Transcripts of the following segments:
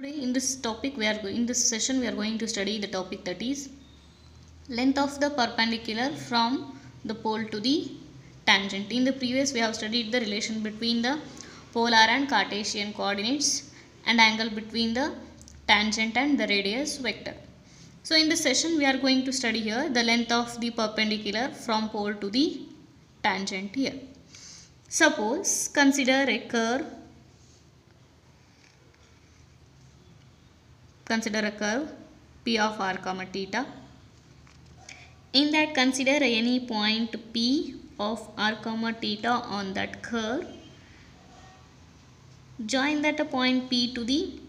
Today in this topic in this session we are going to study the topic that is length of the perpendicular from the pole to the tangent. In the previous we have studied the relation between the polar and Cartesian coordinates and angle between the tangent and the radius vector. So in this session we are going to study here the length of the perpendicular from pole to the tangent here. Suppose consider a curve P of r comma theta. In that consider any point P of r comma theta on that curve. Join that point P to the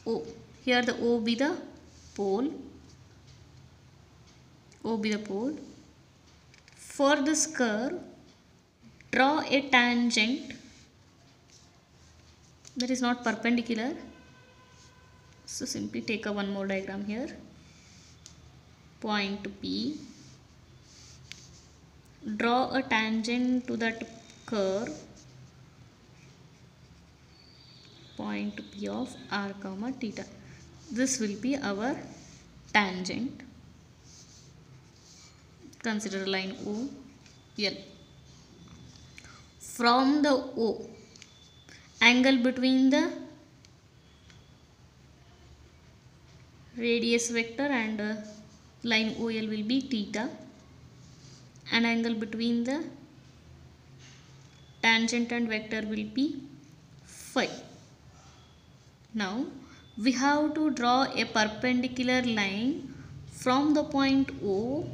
O. Here the O be the pole. For this curve, draw a tangent that is not perpendicular. So simply take a one more diagram here. Point P. Draw a tangent to that curve. Point P of r comma theta. This will be our tangent. Consider line O, L. From the O, angle between the radius vector and line OL will be theta, and angle between the tangent and vector will be phi. Now we have to draw a perpendicular line from the point O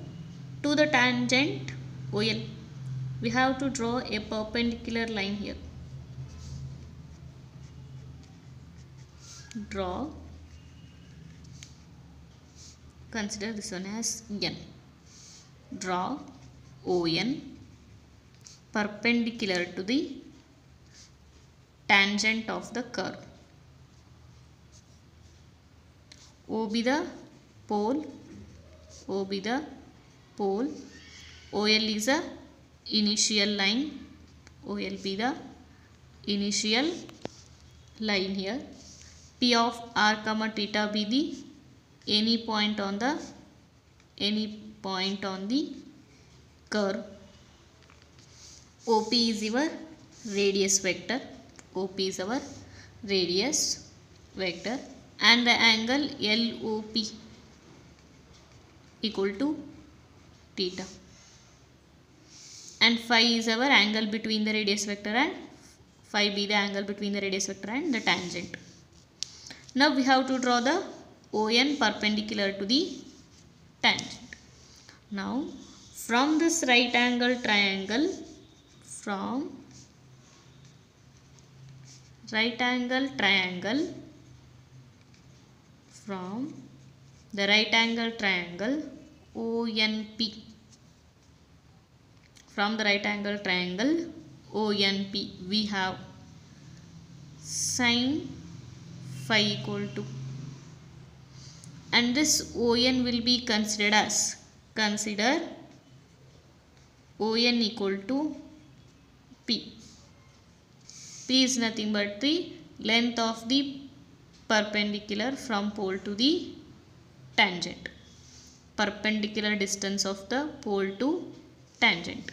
to the tangent OL. We have to draw a perpendicular line here. Draw. Consider this one as N. Draw ON perpendicular to the tangent of the curve. O be the pole. OL is a initial line. OL be the initial line here. P of r comma theta be the any point on the curve. OP is our radius vector. And the angle LOP equal to theta. And phi is our angle between the radius vector and phi be the angle between the radius vector and the tangent. Now we have to draw the ON perpendicular to the tangent. Now from this right angle triangle, from the right angle triangle ONP, we have sin phi equal to, and this ON will be considered as, ON equal to P. P is nothing but the length of the perpendicular from pole to the tangent. Perpendicular distance of the pole to tangent.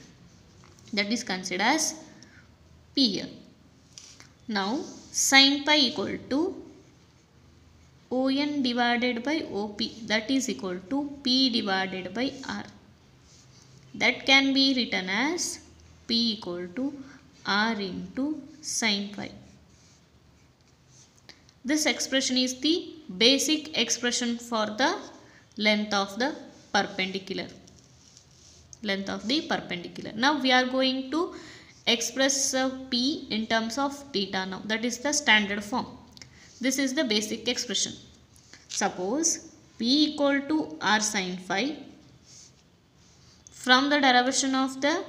That is considered as P here. Now sin pi equal to ON divided by OP, that is equal to P divided by R. That can be written as P equal to R into sin pi. This expression is the basic expression for the length of the perpendicular. Now we are going to express P in terms of theta now. That is the standard form. This is the basic expression. Suppose P equal to R sin phi. From the derivation of the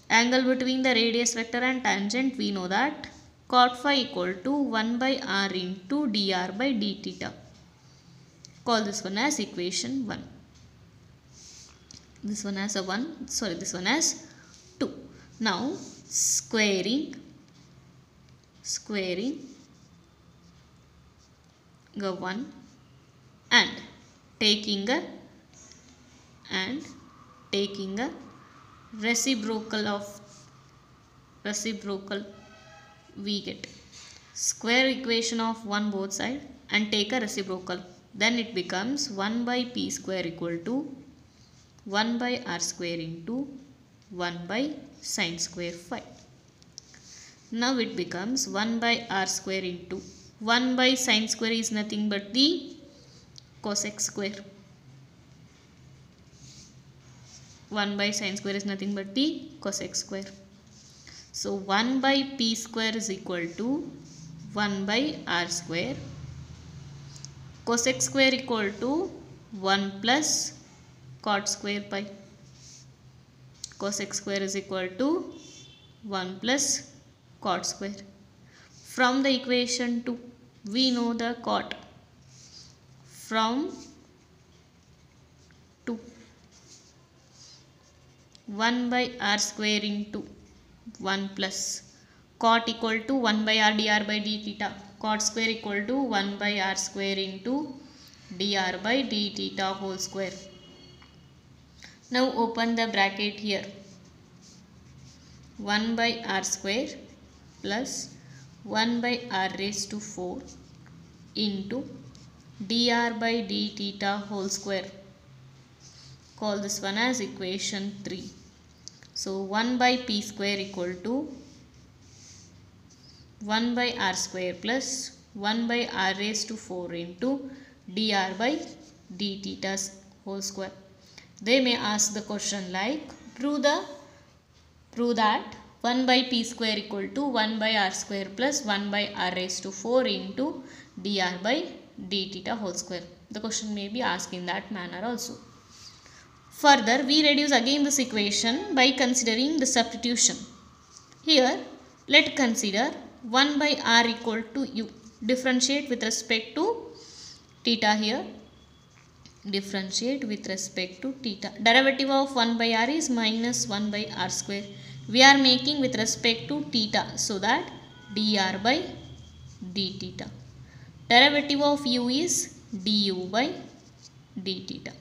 angle between the radius vector and tangent, we know that cot phi equal to 1 by r into dr by d theta. Call this one as equation 1. This one as 2. Now squaring 1 and taking a reciprocal we get square equation of 1 both side and take a reciprocal, then it becomes 1 by p square equal to 1 by r square into 1 by sine square phi. Now it becomes 1 by r square into 1 by sine square is nothing but the cosec square. 1 by sine square is nothing but the cosec square. So 1 by p square is equal to 1 by r square. Cosec square equal to 1 plus cot square pi. Cosec square is equal to 1 plus cot square. From the equation 2, we know the cot. From 2, 1 by r square into 1 plus cot equal to 1 by r dr by d theta. Cot square equal to 1 by r square into dr by d theta whole square. Now open the bracket here. 1 by r square plus 1 by r raised to 4 into dr by d theta whole square. Call this one as equation 3. So 1 by p square equal to 1 by r square plus 1 by r raised to 4 into dr by d theta whole square. They may ask the question like prove that 1 by p square equal to 1 by r square plus 1 by r raised to 4 into dr by d theta whole square. The question may be asked in that manner also. Further, we reduce again this equation by considering the substitution. Here, let consider 1 by r equal to u. Differentiate with respect to theta here. Differentiate with respect to theta. Derivative of 1 by r is minus 1 by r square. We are making with respect to theta, so that dr by d theta. Derivative of u is du by d theta.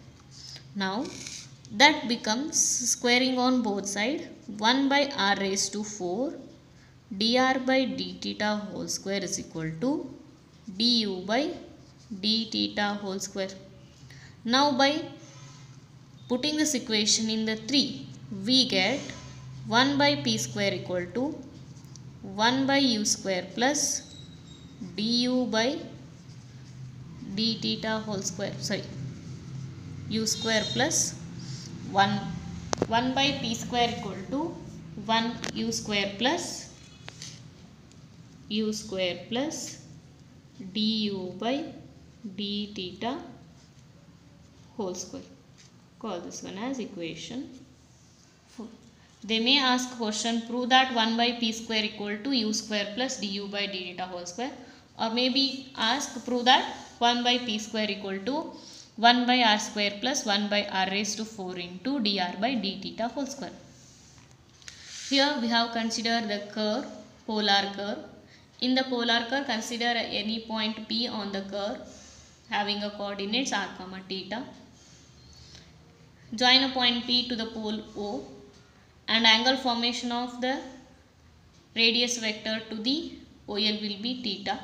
Now that becomes squaring on both sides. 1 by r raised to 4 dr by d theta whole square is equal to du by d theta whole square. Now by putting this equation in the 3, we get 1 by p square equal to 1 by u square plus du by d theta whole square. U square plus 1 by p square equal to 1 u square plus du by d theta whole square. Call this one as equation 4. They may ask question prove that 1 by p square equal to u square plus du by d theta whole square, or maybe ask prove that 1 by p square equal to 1 by r square plus 1 by r raised to 4 into dr by d theta whole square. Here we have considered the curve, polar curve. In the polar curve, consider any point P on the curve having a coordinates r comma theta. Join a point P to the pole O and angle formation of the radius vector to the OL will be theta,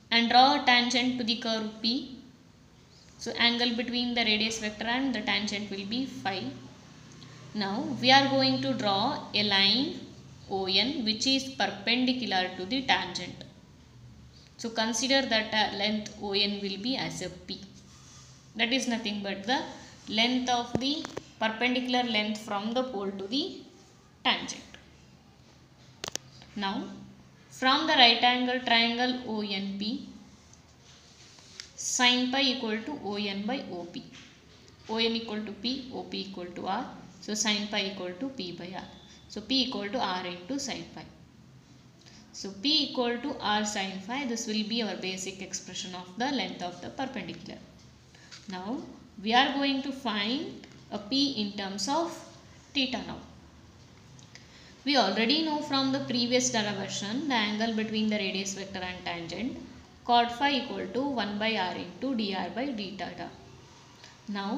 and draw a tangent to the curve P. So angle between the radius vector and the tangent will be phi. Now we are going to draw a line ON which is perpendicular to the tangent. So consider that length ON will be as a P. That is nothing but the length of the perpendicular length from the pole to the tangent. Now from the right angle triangle ONP, sin pi equal to ON by OP. ON equal to P, OP equal to R. So sin pi equal to P by R. So P equal to R into sin pi. So P equal to R sin phi. This will be our basic expression of the length of the perpendicular. Now we are going to find a P in terms of theta now. We already know from the previous derivation the angle between the radius vector and tangent. cot phi equal to 1 by r into dr by d theta. Now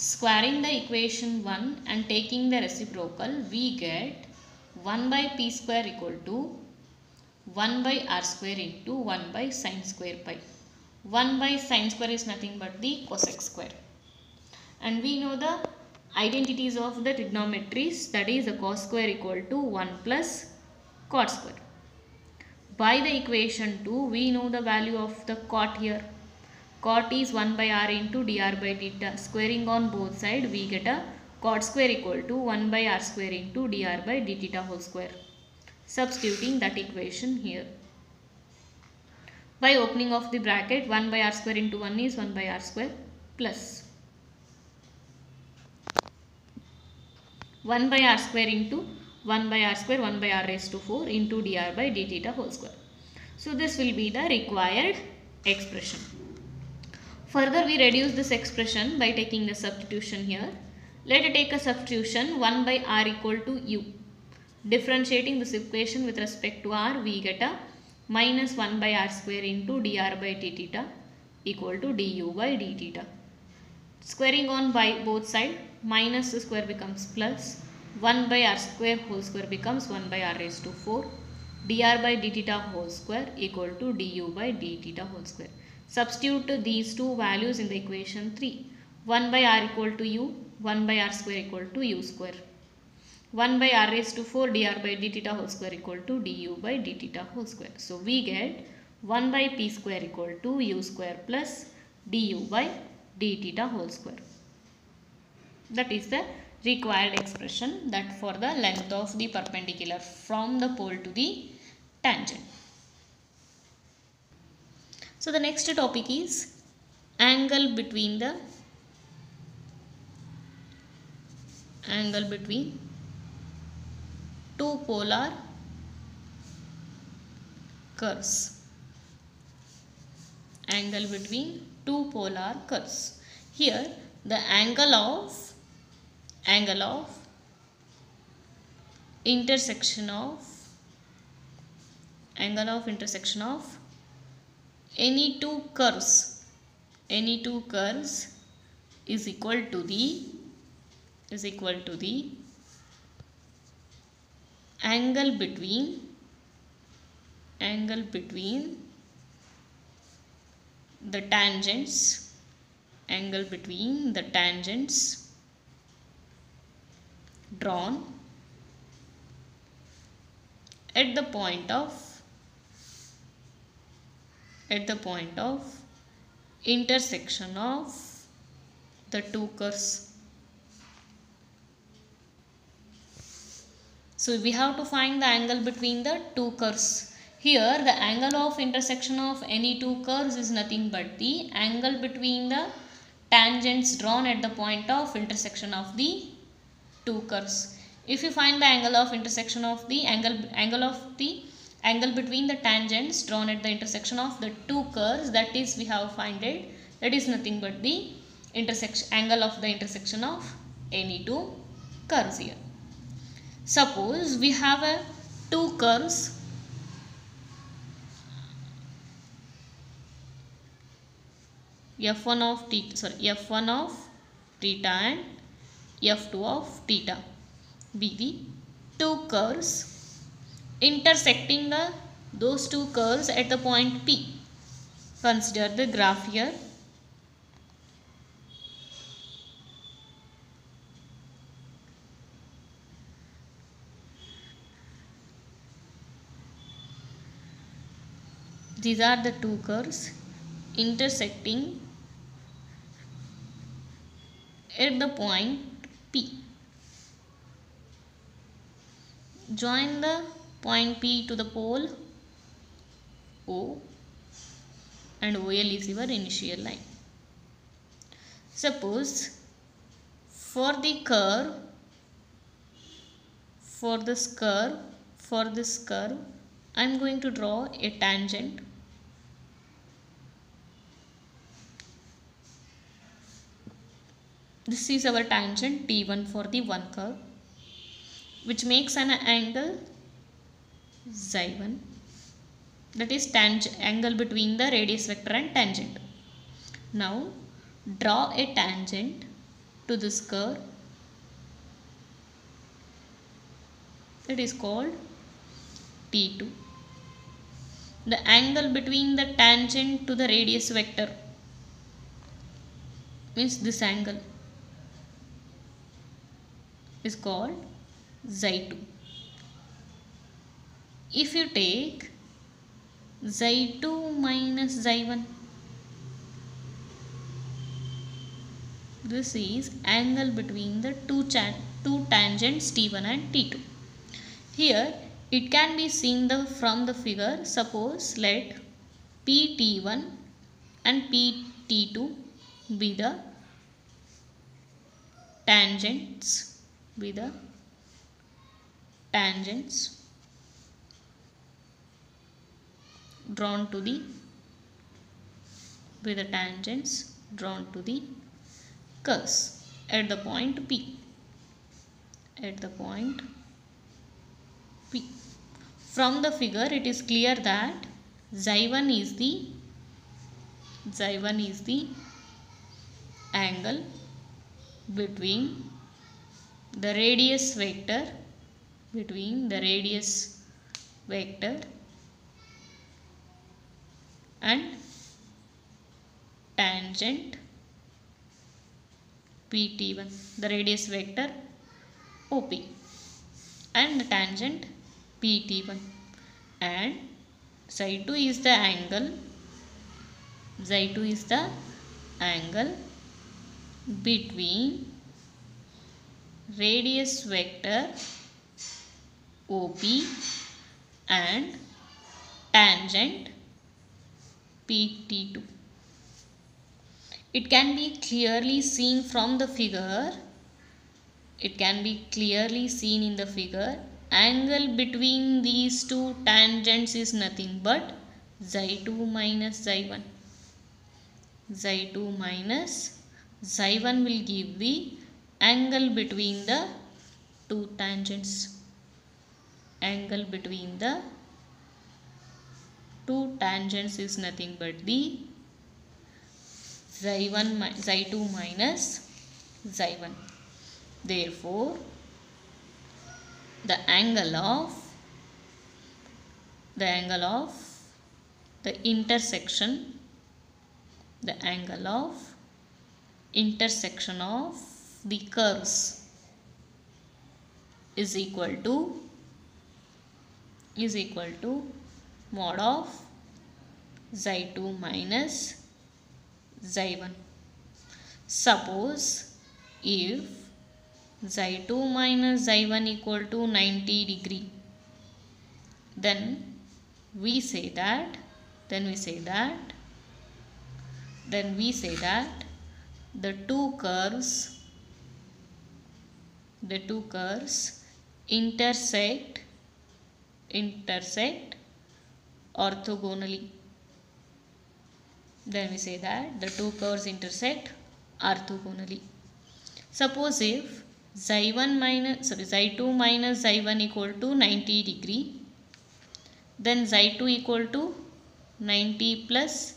squaring the equation 1 and taking the reciprocal, we get 1 by p square equal to 1 by r square into 1 by sin square pi. 1 by sin square is nothing but the cosec square. And we know the identities of the trigonometries, that is the cos square equal to 1 plus cot square. By the equation 2, we know the value of the cot here. Cot is 1 by r into dr by theta. Squaring on both sides, we get a cot square equal to 1 by r square into dr by d theta whole square. Substituting that equation here. By opening of the bracket, 1 by r square into 1 is 1 by r square plus 1 by r square into 1 by r square 1 by r raised to 4 into dr by d theta whole square. So this will be the required expression. Further, we reduce this expression by taking the substitution here. Let us take a substitution 1 by r equal to u. Differentiating this equation with respect to r, we get a minus 1 by r square into dr by d theta equal to du by d theta. Squaring on by both sides, minus square becomes plus, 1 by r square whole square becomes 1 by r raised to 4, dr by d theta whole square equal to du by d theta whole square. Substitute these two values in the equation 3. 1 by r equal to u, 1 by r square equal to u square. 1 by r raised to 4 dr by d theta whole square equal to du by d theta whole square. So we get 1 by p square equal to u square plus du by d theta whole square. That is the required expression, that for the length of the perpendicular from the pole to the tangent. So the next topic is angle between two polar curves. Angle between two polar curves. Here the angle of intersection of any two curves is equal to the angle between the tangents drawn at the point of intersection of the two curves. So we have to find the angle between the two curves. Here the angle of intersection of any two curves is nothing but the angle between the tangents drawn at the point of intersection of the two curves. If you find the angle of intersection of the angle between the tangents drawn at the intersection of the two curves, that is we have find it, that is nothing but the angle of the intersection of any two curves here. Suppose we have two curves f1 of theta and f2 of theta be the two curves intersecting those two curves at the point P. Consider the graph here. These are the two curves intersecting at the point P. Join the point P to the pole O, and OL is your initial line. Suppose for this curve I am going to draw a tangent. This is our tangent T1 for the one curve, which makes an angle Xi1. that is angle between the radius vector and tangent. Now draw a tangent to this curve. It is called T2. The angle between the tangent to the radius vector means this angle is called xi2. If you take xi2 minus xi1, this is angle between the two tangents T1 and T2. Here it can be seen from the figure. Suppose let PT1 and PT2 be the tangents, drawn to the curves at the point P. From the figure it is clear that xi1 is the angle between the radius vector and tangent PT1, the radius vector OP, and the tangent PT1, and xi2 is the angle between radius vector OP and tangent PT2. It can be clearly seen from the figure. Angle between these two tangents is nothing but xi2 minus xi1. xi2 minus xi1 will give the angle between the two tangents. Angle between the two tangents is nothing but the xi2 minus xi1. Therefore, the angle of the intersection of the curves is equal to mod of xi2 minus xi1. Suppose if xi2 minus xi1 equal to 90 degree, then we say that the two curves intersect orthogonally. Suppose if xi2 minus xi1 equal to 90 degree, then xi2 equal to 90 plus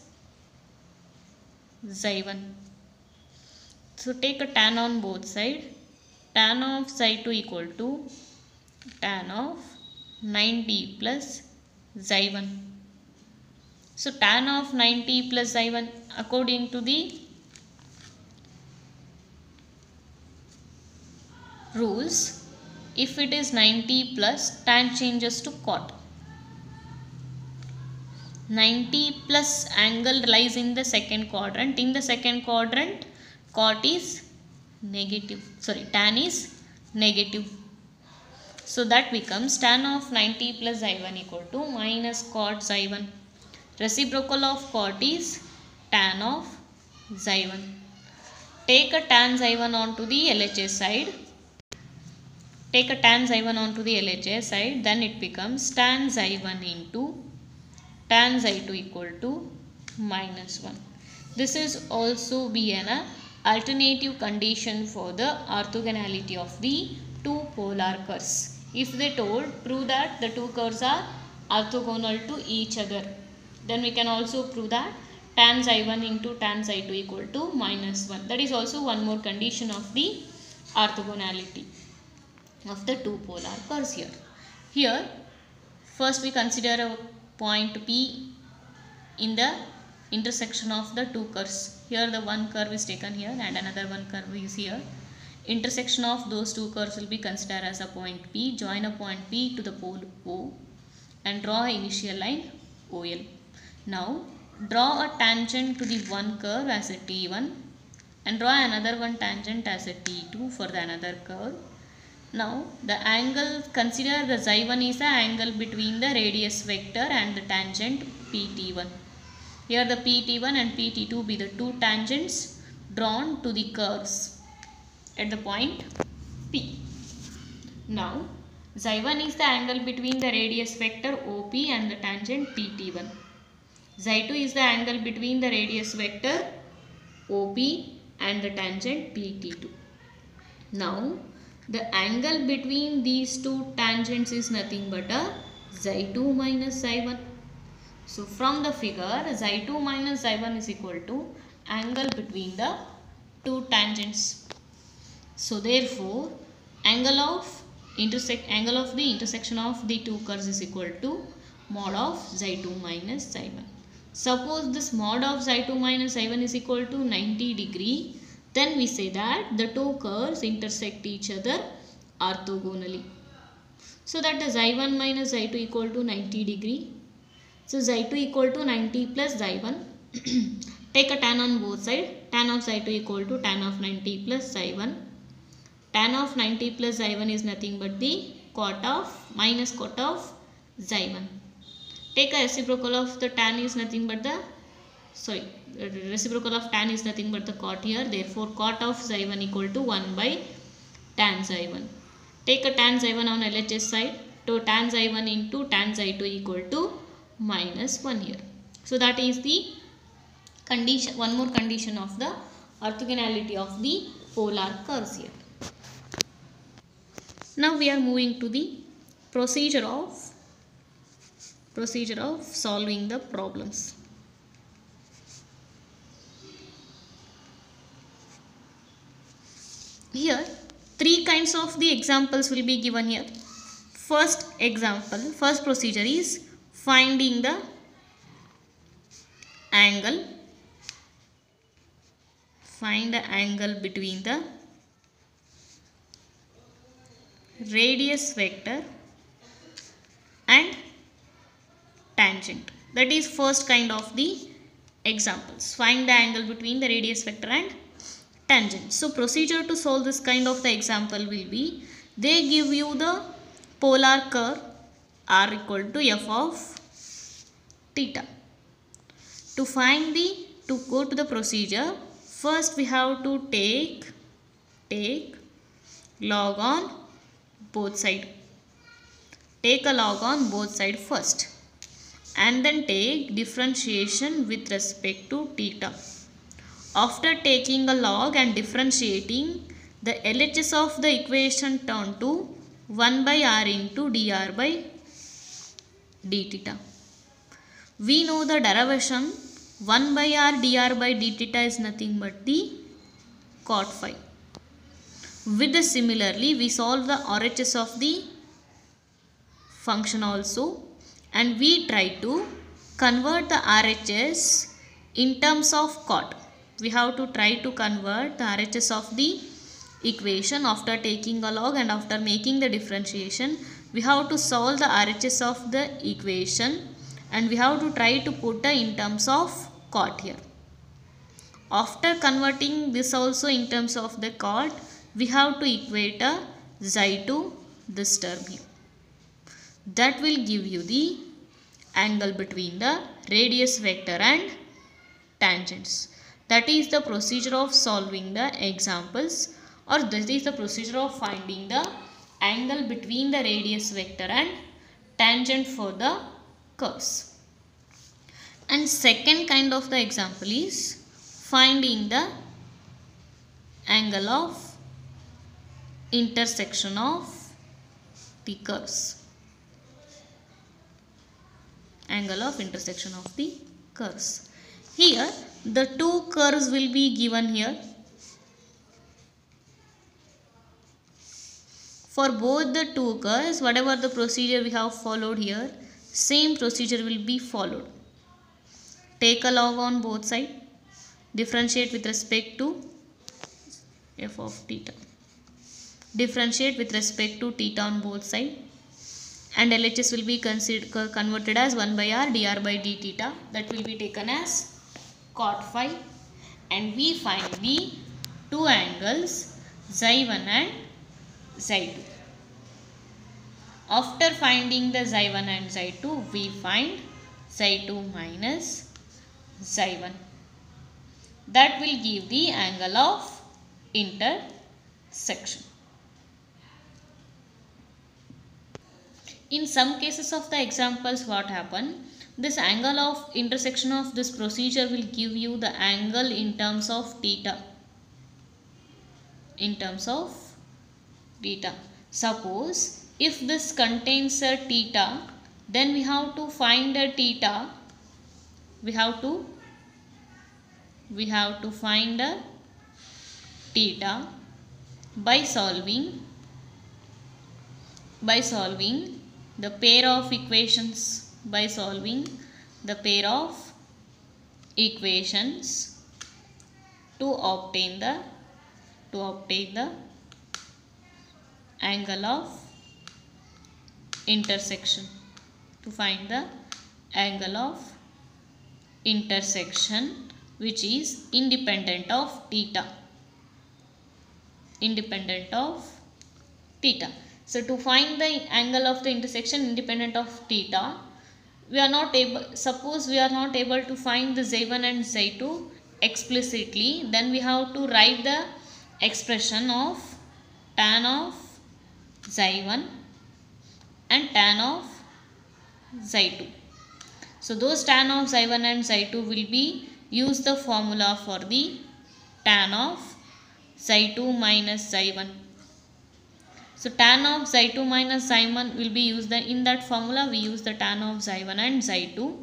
xi1. So take a tan on both sides. Tan of xi2 equal to tan of 90 plus xi1. So tan of 90 plus xi1, according to the rules, if it is 90 plus, tan changes to cot. 90 plus angle lies in the second quadrant. In the second quadrant, tan is negative. So that becomes tan of 90 plus xi1 equal to minus cot xi1. Reciprocal of cot is tan of xi1. Take a tan xi1 onto the LHS side. Then it becomes tan xi1 into tan xi2 equal to minus 1. This is also be an alternative condition for the orthogonality of the two polar curves. If they prove that the two curves are orthogonal to each other. Then we can also prove that tan xi1 into tan xi2 equal to -1. That is also one more condition of the orthogonality of the two polar curves here. Here first we consider a point P in the intersection of the two curves. Here the one curve is taken here and another one curve is here. Intersection of those two curves will be considered as a point P. Join a point P to the pole O and draw an initial line OL. Now draw a tangent to the one curve as a T1 and draw another one tangent as a T2 for the another curve. Now the angle, consider the xi1 is the angle between the radius vector and the tangent PT1. Here the PT1 and PT2 be the two tangents drawn to the curves at the point P. Now xi1 is the angle between the radius vector OP and the tangent PT1. xi2 is the angle between the radius vector OP and the tangent PT2. Now the angle between these two tangents is nothing but a xi2 minus xi1. So from the figure, xi2 minus xi1 is equal to angle between the two tangents. So therefore angle of the intersection of the two curves is equal to mod of xi2 minus xi1. Suppose this mod of xi2 minus xi1 is equal to 90 degree, then we say that the two curves intersect each other orthogonally. So that is xi1 minus xi2 equal to 90 degree. So xi2 equal to 90 plus xi1. Take a tan on both sides. Tan of xi2 equal to tan of 90 plus xi1. Tan of 90 plus xi1 is nothing but the cot of minus cot of xi1. Take a reciprocal of the tan is nothing but the reciprocal of tan is nothing but the cot here. Therefore cot of xi1 equal to 1 by tan xi1. Take a tan xi1 on LHS side. So tan xi1 into tan xi2 equal to -1 here. So that is the condition, one more condition of the orthogonality of the polar curves here. Now we are moving to the procedure of solving the problems. Here three kinds of the examples will be given here. First procedure is finding the angle. Find the angle between the radius vector and tangent. That is first kind of the examples. Find the angle between the radius vector and tangent. So procedure to solve this kind of the example will be, they give you the polar curve r equal to f of theta. To go to the procedure, first we have to take log on both side. Take a log on both side first and then take differentiation with respect to theta. After taking a log and differentiating, the LHS of the equation turn to 1 by r into dr by d theta. We know the derivation 1 by r dr by d theta is nothing but the cot phi. With the similarly, we solve the RHS of the function also, and we try to convert the RHS in terms of cot. We have to try to convert the RHS of the equation after taking a log and after making the differentiation. We have to solve the RHS of the equation and we have to try to put in terms of cot here. After converting this also in terms of the cot, we have to equate a xi to this term here. That will give you the angle between the radius vector and tangents. That is the procedure of solving the examples, or this is the procedure of finding the angle between the radius vector and tangent for the curves. And second kind of the example is finding the angle of intersection of the curves. angle of intersection of the curves. Here the two curves will be given here. For both the two curves, whatever the procedure we have followed here, same procedure will be followed. Take a log on both sides, differentiate with respect to f of theta. Differentiate with respect to theta on both sides, and LHS will be converted as 1 by r dr by d theta. That will be taken as cot phi, and we find the two angles xi1 and xi2. After finding the xi1 and xi2, we find xi2 minus xi1. That will give the angle of intersection. In some cases of the examples, what happen? This angle of intersection of this procedure will give you the angle in terms of theta. In terms of theta. Suppose if this contains a theta, then we have to find a theta. We have to find a theta by solving the pair of equations, to obtain the angle of intersection, to find the angle of intersection which is independent of theta. So to find the angle of the intersection independent of theta, suppose we are not able to find the xi1 and xi2 explicitly, then we have to write the expression of tan of xi1 and tan of xi2. So those tan of xi1 and xi2 will be use the formula for the tan of xi2 minus xi1. So tan of xi2 minus xi1 will be used in that formula. We use the tan of xi1 and xi2,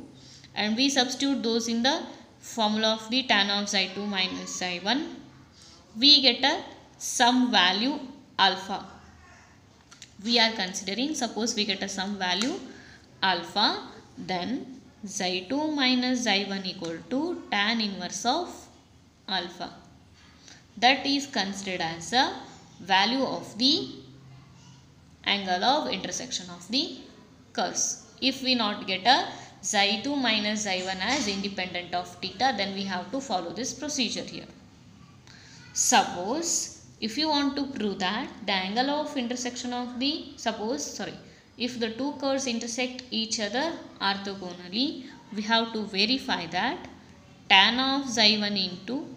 and we substitute those in the formula of the tan of xi2 minus xi1. We get a sum value alpha. We are considering, suppose we get a sum value alpha, then xi2 minus xi1 equal to tan inverse of alpha. That is considered as a value of the angle of intersection of the curves. If we not get a xi2 minus xi1 as independent of theta, then we have to follow this procedure here. Suppose if you want to prove that the angle of intersection of the, if the two curves intersect each other orthogonally, we have to verify that tan of xi1 into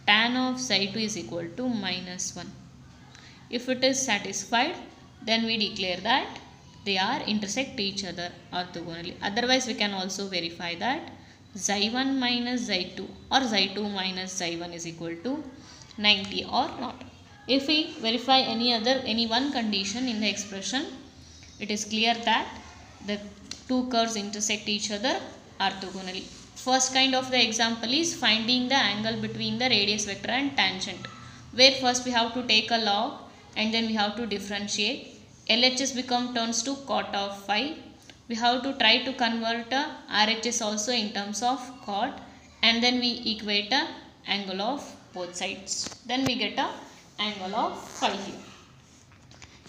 tan of xi2 is equal to minus 1. If it is satisfied, then we declare that they are intersect each other orthogonally. Otherwise, we can also verify that xi1 minus xi2 or xi2 minus xi1 is equal to 90 or not. If we verify any one condition in the expression, it is clear that the two curves intersect each other orthogonally. First kind of the example is finding the angle between the radius vector and tangent, where first we have to take a log and then we have to differentiate. LHS turns to cot of phi. We have to try to convert RHS also in terms of cot, and then we equate a angle of both sides. Then we get a angle of phi here.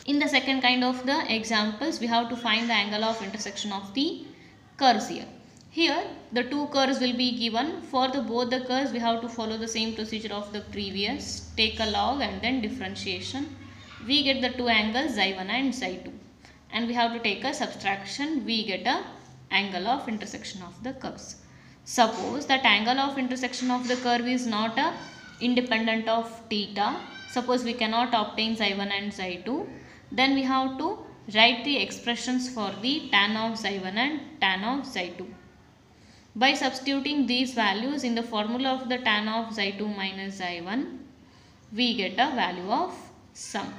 In the second kind of the examples, we have to find the angle of intersection of the curves here. Here the two curves will be given. For both the curves, we have to follow the same procedure of the previous. Take a log and then differentiation. We get the two angles xi1 and xi2, and we have to take a subtraction. We get a angle of intersection of the curves. Suppose that angle of intersection of the curve is not independent of theta. Suppose we cannot obtain xi1 and xi2, then we have to write the expressions for the tan of xi1 and tan of xi2. By substituting these values in the formula of the tan of xi2 minus xi1, we get a value of sum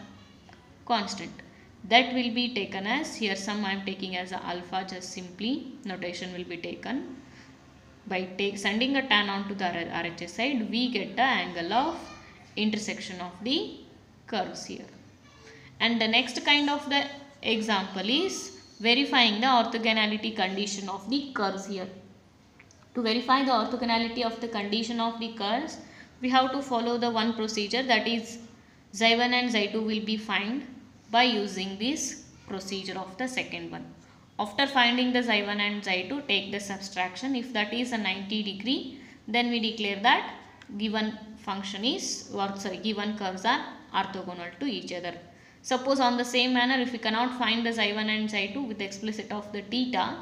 constant. that will be taken as, here sum I am taking as a alpha, just simply notation will be taken. By sending a tan onto the RHS side, we get the angle of intersection of the curves here. And the next kind of the example is verifying the orthogonality condition of the curves here. To verify the orthogonality of the condition of the curves, we have to follow the one procedure, that is xi1 and xi2 will be found by using this procedure of the second one. After finding the xi1 and xi2, take the subtraction. If that is a 90 degree, then we declare that given function is, given curves are orthogonal to each other. Suppose on the same manner, if we cannot find the xi1 and xi2 with explicit of the theta,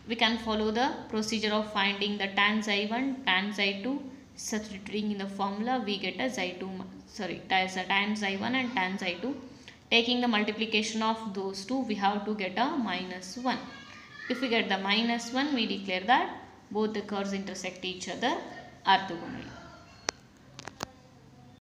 we can follow the procedure of finding the tan xi1, tan xi2, substituting in the formula, we get a tan xi1 and tan xi2. Taking the multiplication of those two, we have to get a -1. If we get the -1, we declare that both the curves intersect each other orthogonally.